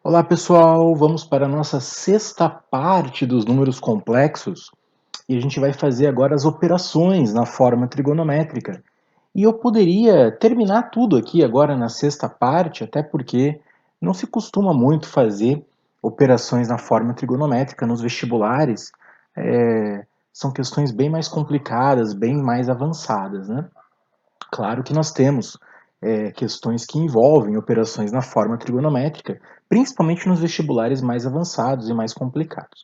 Olá pessoal, vamos para a nossa sexta parte dos números complexos e a gente vai fazer agora as operações na forma trigonométrica. E eu poderia terminar tudo aqui agora na sexta parte, até porque não se costuma muito fazer operações na forma trigonométrica nos vestibulares. São questões bem mais complicadas, bem mais avançadas, né? Claro que nós temos questões que envolvem operações na forma trigonométrica, principalmente nos vestibulares mais avançados e mais complicados.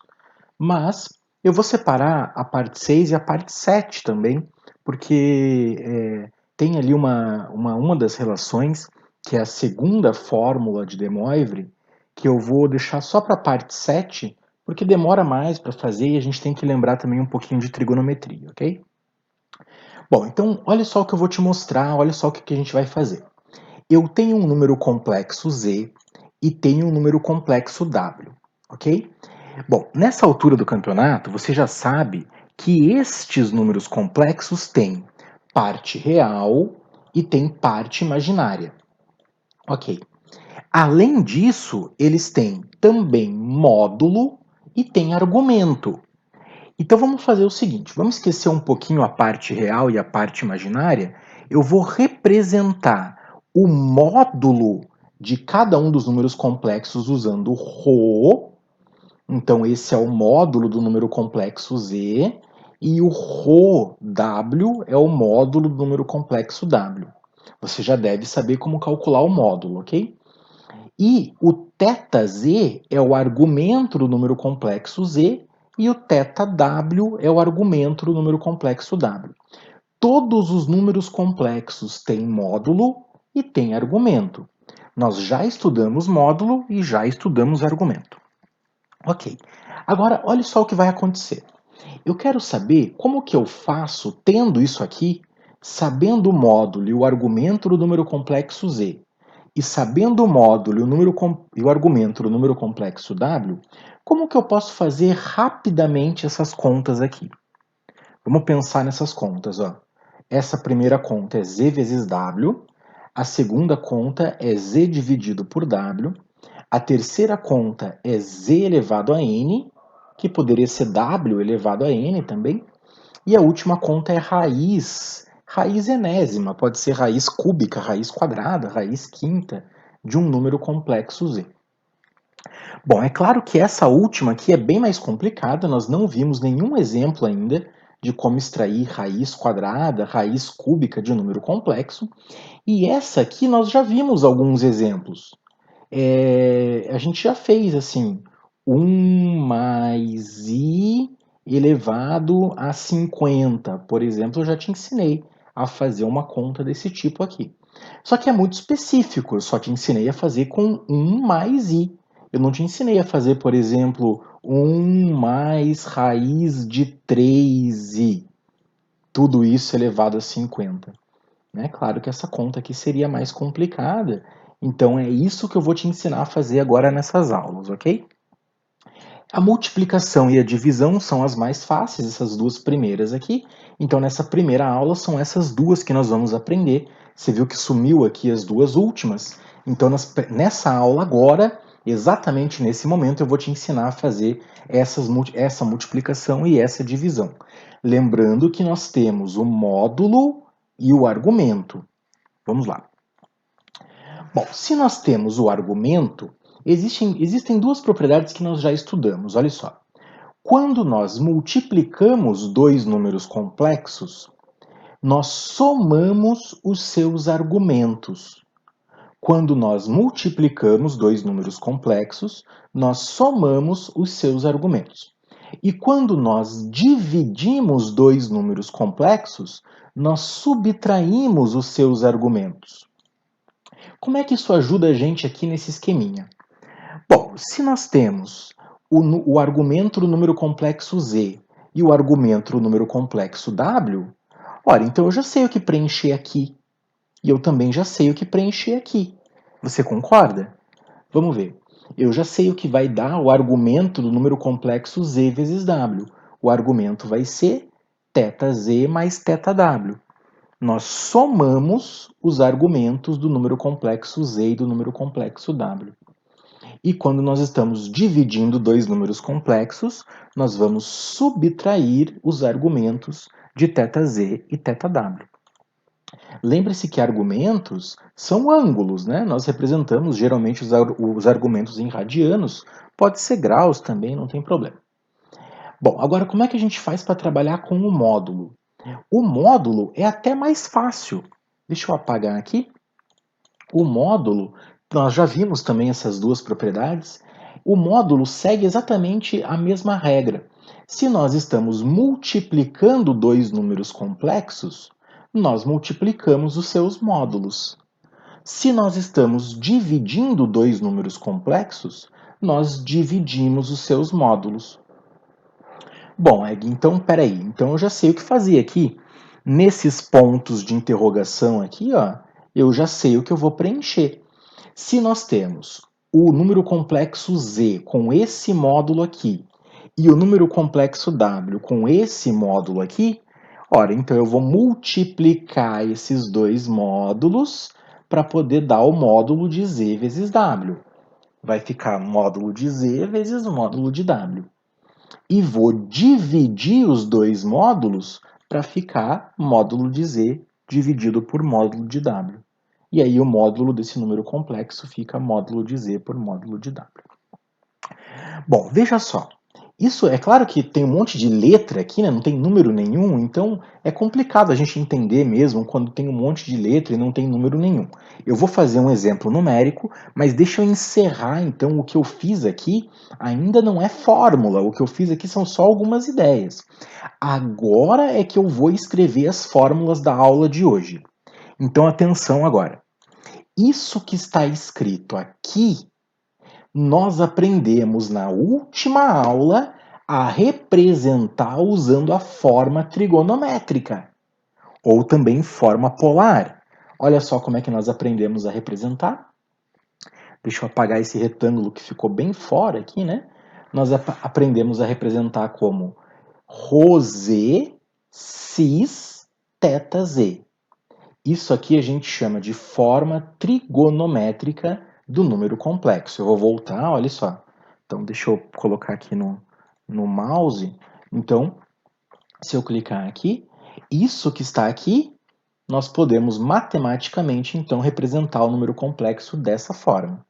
Mas eu vou separar a parte 6 e a parte 7 também, porque tem ali uma das relações, que é a segunda fórmula de De Moivre, que eu vou deixar só para a parte 7, porque demora mais para fazer e a gente tem que lembrar também um pouquinho de trigonometria, ok? Bom, então olha só o que eu vou te mostrar, olha só o que a gente vai fazer. Eu tenho um número complexo Z e tenho um número complexo W, ok? Bom, nessa altura do campeonato, você já sabe que estes números complexos têm parte real e têm parte imaginária, ok? Além disso, eles têm também módulo e têm argumento. Então vamos fazer o seguinte, vamos esquecer um pouquinho a parte real e a parte imaginária. Eu vou representar o módulo de cada um dos números complexos usando ρ. Então esse é o módulo do número complexo z e o ρw é o módulo do número complexo w. Você já deve saber como calcular o módulo, ok? E o θz é o argumento do número complexo z e o θw é o argumento do número complexo w. Todos os números complexos têm módulo e têm argumento. Nós já estudamos módulo e já estudamos argumento. Ok. Agora, olha só o que vai acontecer. Eu quero saber como que eu faço tendo isso aqui, sabendo o módulo e o argumento do número complexo z, e sabendo o módulo e o argumento do número complexo w, como que eu posso fazer rapidamente essas contas aqui? Vamos pensar nessas contas, ó. Essa primeira conta é z vezes w, a segunda conta é z dividido por w, a terceira conta é z elevado a n, que poderia ser w elevado a n também, e a última conta é raiz enésima, pode ser raiz cúbica, raiz quadrada, raiz quinta de um número complexo z. Bom, é claro que essa última aqui é bem mais complicada, nós não vimos nenhum exemplo ainda de como extrair raiz quadrada, raiz cúbica de um número complexo, e essa aqui nós já vimos alguns exemplos. A gente já fez assim, 1 mais i elevado a 50, por exemplo, eu já te ensinei a fazer uma conta desse tipo aqui. Só que é muito específico, eu só te ensinei a fazer com 1 mais i. Eu não te ensinei a fazer, por exemplo, 1 mais raiz de 3i. Tudo isso elevado a 50. Né? Claro que essa conta aqui seria mais complicada, então é isso que eu vou te ensinar a fazer agora nessas aulas, ok? A multiplicação e a divisão são as mais fáceis, essas duas primeiras aqui. Então nessa primeira aula são essas duas que nós vamos aprender. Você viu que sumiu aqui as duas últimas. Então nessa aula agora, exatamente nesse momento, eu vou te ensinar a fazer essa multiplicação e essa divisão. Lembrando que nós temos o módulo e o argumento. Vamos lá. Bom, se nós temos o argumento, existem duas propriedades que nós já estudamos. Olha só. Quando nós multiplicamos dois números complexos, nós somamos os seus argumentos. Quando nós multiplicamos dois números complexos, nós somamos os seus argumentos. E quando nós dividimos dois números complexos, nós subtraímos os seus argumentos. Como é que isso ajuda a gente aqui nesse esqueminha? Bom, se nós temos o argumento do número complexo z e o argumento do número complexo w, ora, então eu já sei o que preencher aqui. E eu também já sei o que preencher aqui. Você concorda? Vamos ver. Eu já sei o que vai dar o argumento do número complexo z vezes w. O argumento vai ser θz mais θw. Nós somamos os argumentos do número complexo z e do número complexo w. E quando nós estamos dividindo dois números complexos, nós vamos subtrair os argumentos de θz e θw. Lembre-se que argumentos são ângulos, né? Nós representamos geralmente os argumentos em radianos, pode ser graus também, não tem problema. Bom, agora como é que a gente faz para trabalhar com o módulo? O módulo é até mais fácil. Deixa eu apagar aqui. O módulo, nós já vimos também essas duas propriedades. O módulo segue exatamente a mesma regra. Se nós estamos multiplicando dois números complexos, nós multiplicamos os seus módulos. Se nós estamos dividindo dois números complexos, nós dividimos os seus módulos. Bom, Egg, então peraí, então eu já sei o que fazer aqui. Nesses pontos de interrogação aqui, ó, eu já sei o que eu vou preencher. Se nós temos o número complexo z com esse módulo aqui e o número complexo w com esse módulo aqui, ora, então eu vou multiplicar esses dois módulos para poder dar o módulo de z vezes w. Vai ficar módulo de z vezes o módulo de w. E vou dividir os dois módulos para ficar módulo de z dividido por módulo de w. E aí o módulo desse número complexo fica módulo de z por módulo de w. Bom, veja só. Isso é claro que tem um monte de letra aqui, né? Não tem número nenhum, então é complicado a gente entender mesmo quando tem um monte de letra e não tem número nenhum. Eu vou fazer um exemplo numérico, mas deixa eu encerrar então o que eu fiz aqui. Ainda não é fórmula, o que eu fiz aqui são só algumas ideias. Agora é que eu vou escrever as fórmulas da aula de hoje. Então atenção agora. Isso que está escrito aqui nós aprendemos na última aula a representar usando a forma trigonométrica, ou também forma polar. Olha só como é que nós aprendemos a representar. Deixa eu apagar esse retângulo que ficou bem fora aqui, né? Nós aprendemos a representar como ρz, cis, θz. Isso aqui a gente chama de forma trigonométrica do número complexo. Eu vou voltar, olha só. Então, deixa eu colocar aqui no mouse. Então, se eu clicar aqui, isso que está aqui, nós podemos matematicamente, então, representar o número complexo dessa forma.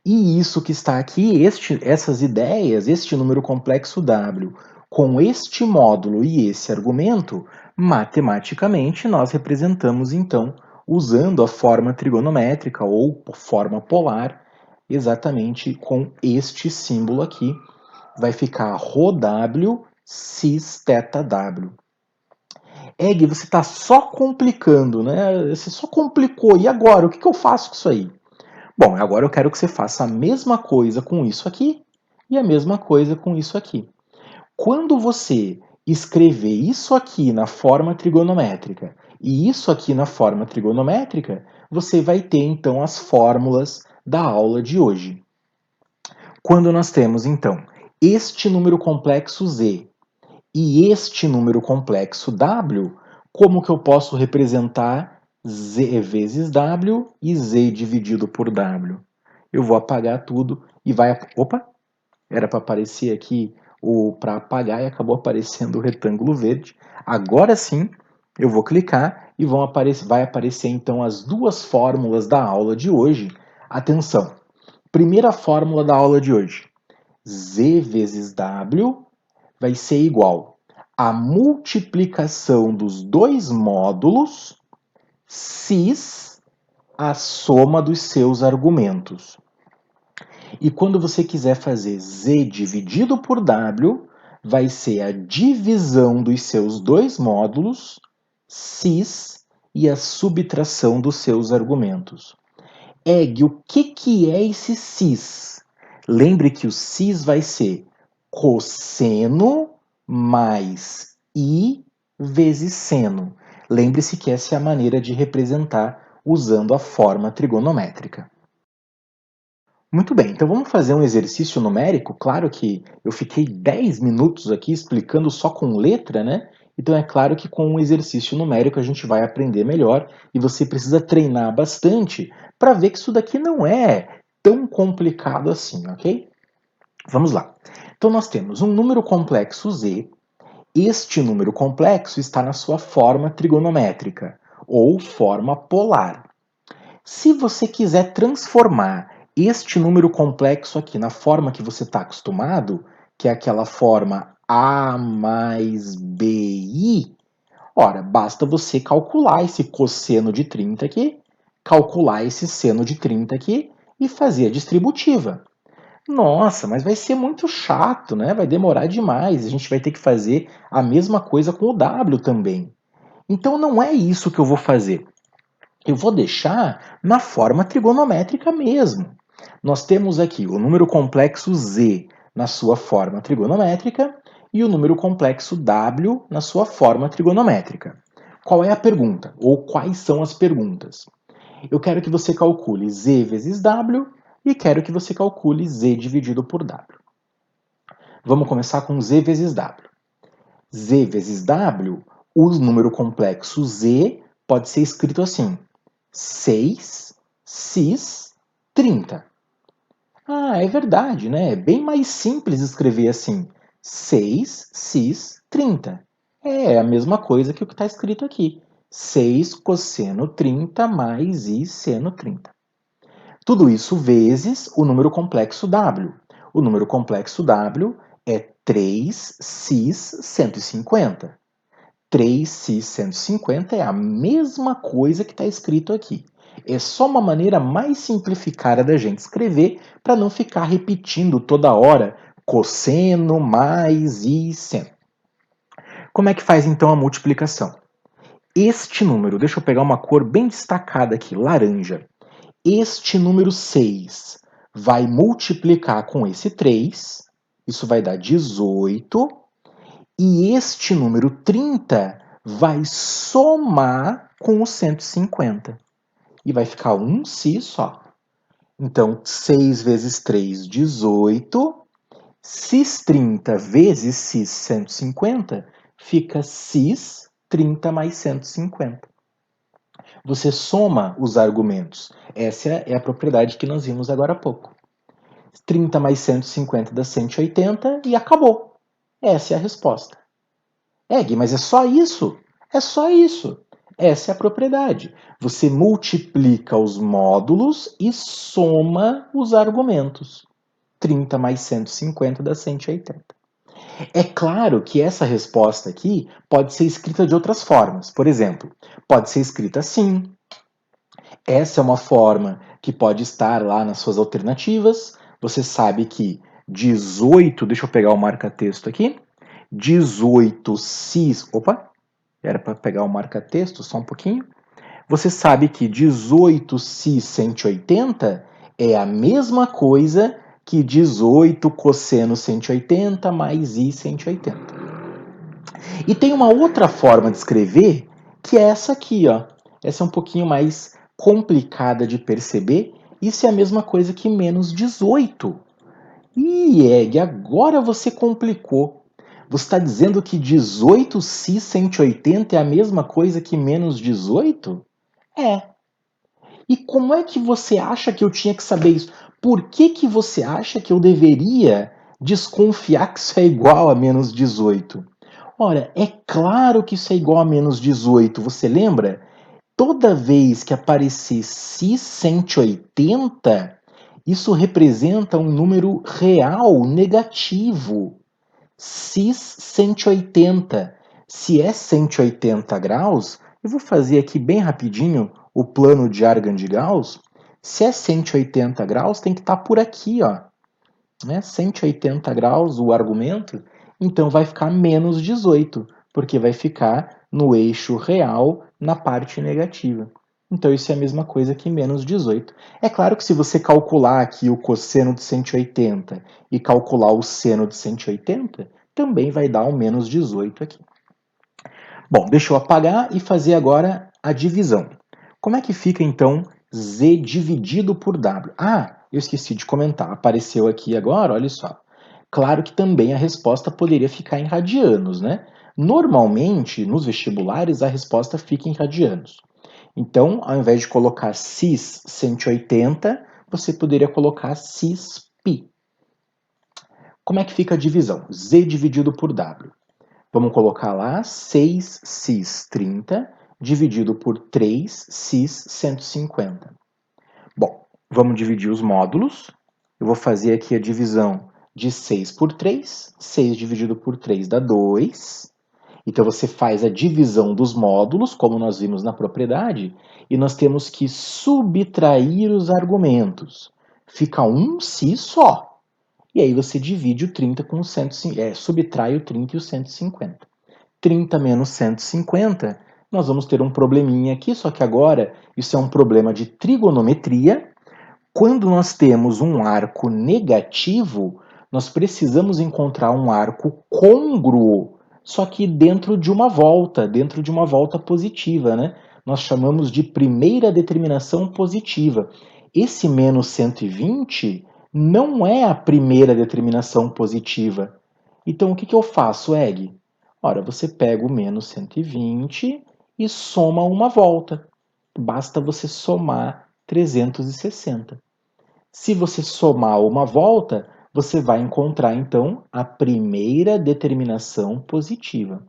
E isso que está aqui, essas ideias, este número complexo W, com este módulo e esse argumento, matematicamente nós representamos então usando a forma trigonométrica ou forma polar, exatamente com este símbolo aqui, vai ficar ρw cis θw. Egg, você está só complicando, né? Você só complicou. E agora? O que eu faço com isso aí? Bom, agora eu quero que você faça a mesma coisa com isso aqui e a mesma coisa com isso aqui. Quando você escrever isso aqui na forma trigonométrica e isso aqui na forma trigonométrica, você vai ter então as fórmulas da aula de hoje. Quando nós temos então este número complexo z e este número complexo w, como que eu posso representar z vezes w e z dividido por w? Eu vou apagar tudo e vai... Opa! Era para aparecer aqui para apagar e acabou aparecendo o retângulo verde. Agora sim, eu vou clicar e vai aparecer então as duas fórmulas da aula de hoje. Atenção! Primeira fórmula da aula de hoje. Z vezes W vai ser igual a multiplicação dos dois módulos cis a soma dos seus argumentos. E quando você quiser fazer z dividido por w, vai ser a divisão dos seus dois módulos cis e a subtração dos seus argumentos. Egg, o que é esse cis? Lembre que o cis vai ser cosseno mais i vezes seno. Lembre-se que essa é a maneira de representar usando a forma trigonométrica. Muito bem, então vamos fazer um exercício numérico. Claro que eu fiquei 10 minutos aqui explicando só com letra, né? Então é claro que com um exercício numérico a gente vai aprender melhor e você precisa treinar bastante para ver que isso daqui não é tão complicado assim, ok? Vamos lá. Então nós temos um número complexo z. Este número complexo está na sua forma trigonométrica, ou forma polar. Se você quiser transformar este número complexo aqui na forma que você está acostumado, que é aquela forma a mais bi, ora, basta você calcular esse cosseno de 30 aqui, calcular esse seno de 30 aqui e fazer a distributiva. Nossa, mas vai ser muito chato, né? Vai demorar demais. A gente vai ter que fazer a mesma coisa com o W também. Então não é isso que eu vou fazer. Eu vou deixar na forma trigonométrica mesmo. Nós temos aqui o número complexo z na sua forma trigonométrica e o número complexo w na sua forma trigonométrica. Qual é a pergunta? Ou quais são as perguntas? Eu quero que você calcule z vezes w e quero que você calcule z dividido por w. Vamos começar com z vezes w. Z vezes w, o número complexo z pode ser escrito assim: 6 cis 30. Ah, é verdade, né? É bem mais simples escrever assim: 6 cis 30. É a mesma coisa que o que está escrito aqui. 6 cosseno 30 mais i seno 30. Tudo isso vezes o número complexo w. O número complexo w é 3 cis 150. 3 cis 150 é a mesma coisa que está escrito aqui. É só uma maneira mais simplificada da gente escrever para não ficar repetindo toda hora cosseno mais i seno. Como é que faz então a multiplicação? Este número, deixa eu pegar uma cor bem destacada aqui, laranja. Este número 6 vai multiplicar com esse 3, isso vai dar 18, e este número 30 vai somar com o 150. E vai ficar um cis só. Então, 6 vezes 3, 18. Cis 30 vezes cis 150 fica cis 30 mais 150. Você soma os argumentos. Essa é a propriedade que nós vimos agora há pouco. 30 mais 150 dá 180 e acabou. Essa é a resposta. Gui, mas é só isso? É só isso. Essa é a propriedade. Você multiplica os módulos e soma os argumentos. 30 mais 150 dá 180. É claro que essa resposta aqui pode ser escrita de outras formas. Por exemplo, pode ser escrita assim. Essa é uma forma que pode estar lá nas suas alternativas. Você sabe que 18, deixa eu pegar o marca-texto aqui. 18 cis, opa, era para pegar o marca-texto só um pouquinho. Você sabe que 18 cis 180 é a mesma coisa que 18 cosseno 180 mais i 180. E tem uma outra forma de escrever, que é essa aqui, ó. Essa é um pouquinho mais complicada de perceber. Isso é a mesma coisa que menos 18. Eg, agora você complicou. Você está dizendo que 18 cis 180 é a mesma coisa que menos 18? É. E como é que você acha que eu tinha que saber isso? Por que você acha que eu deveria desconfiar que isso é igual a menos 18? Ora, é claro que isso é igual a menos 18, você lembra? Toda vez que aparecer cis 180, isso representa um número real negativo. Cis 180. Se é 180 graus, eu vou fazer aqui bem rapidinho o plano de Argand de Gauss. Se é 180 graus, tem que estar por aqui, ó. 180 graus o argumento, então vai ficar menos 18, porque vai ficar no eixo real na parte negativa. Então isso é a mesma coisa que menos 18. É claro que se você calcular aqui o cosseno de 180 e calcular o seno de 180, também vai dar um menos 18 aqui. Bom, deixa eu apagar e fazer agora a divisão. Como é que fica então z dividido por w? Ah, eu esqueci de comentar, apareceu aqui agora, olha só. Claro que também a resposta poderia ficar em radianos, né? Normalmente, nos vestibulares, a resposta fica em radianos. Então, ao invés de colocar cis 180, você poderia colocar cis-π. Como é que fica a divisão? Z dividido por W. Vamos colocar lá 6cis30 dividido por 3cis150. Bom, vamos dividir os módulos. Eu vou fazer aqui a divisão de 6 por 3. 6 dividido por 3 dá 2. Então você faz a divisão dos módulos, como nós vimos na propriedade, e nós temos que subtrair os argumentos. Fica um cis só. E aí você divide o 30 com o 150, subtrai o 30 e o 150. 30 menos 150, nós vamos ter um probleminha aqui, só que agora isso é um problema de trigonometria. Quando nós temos um arco negativo, nós precisamos encontrar um arco côngruo, só que dentro de uma volta positiva, né? Nós chamamos de primeira determinação positiva. Esse menos 120 não é a primeira determinação positiva. Então, o que eu faço, Egg? Ora, você pega o menos 120 e soma uma volta. Basta você somar 360. Se você somar uma volta, você vai encontrar, então, a primeira determinação positiva.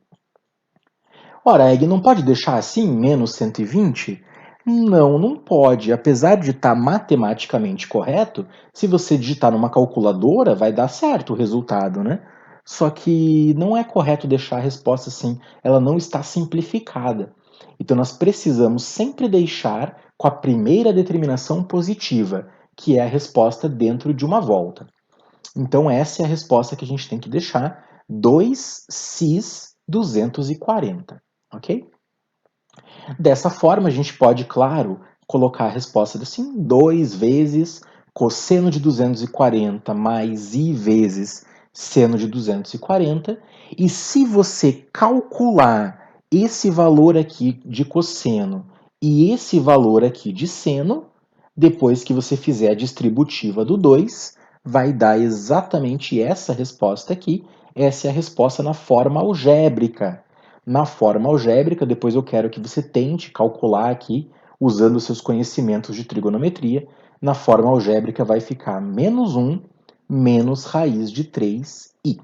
Ora, Egg, não pode deixar assim, menos 120? Não, não pode. Apesar de estar matematicamente correto, se você digitar numa calculadora, vai dar certo o resultado, né? Só que não é correto deixar a resposta assim, ela não está simplificada. Então nós precisamos sempre deixar com a primeira determinação positiva, que é a resposta dentro de uma volta. Então essa é a resposta que a gente tem que deixar, 2cis 240, ok? Dessa forma, a gente pode, claro, colocar a resposta assim, 2 vezes cosseno de 240 mais i vezes seno de 240. E se você calcular esse valor aqui de cosseno e esse valor aqui de seno, depois que você fizer a distributiva do 2, vai dar exatamente essa resposta aqui. Essa é a resposta na forma algébrica. Na forma algébrica, depois eu quero que você tente calcular aqui, usando seus conhecimentos de trigonometria. Na forma algébrica vai ficar menos 1 menos raiz de 3i.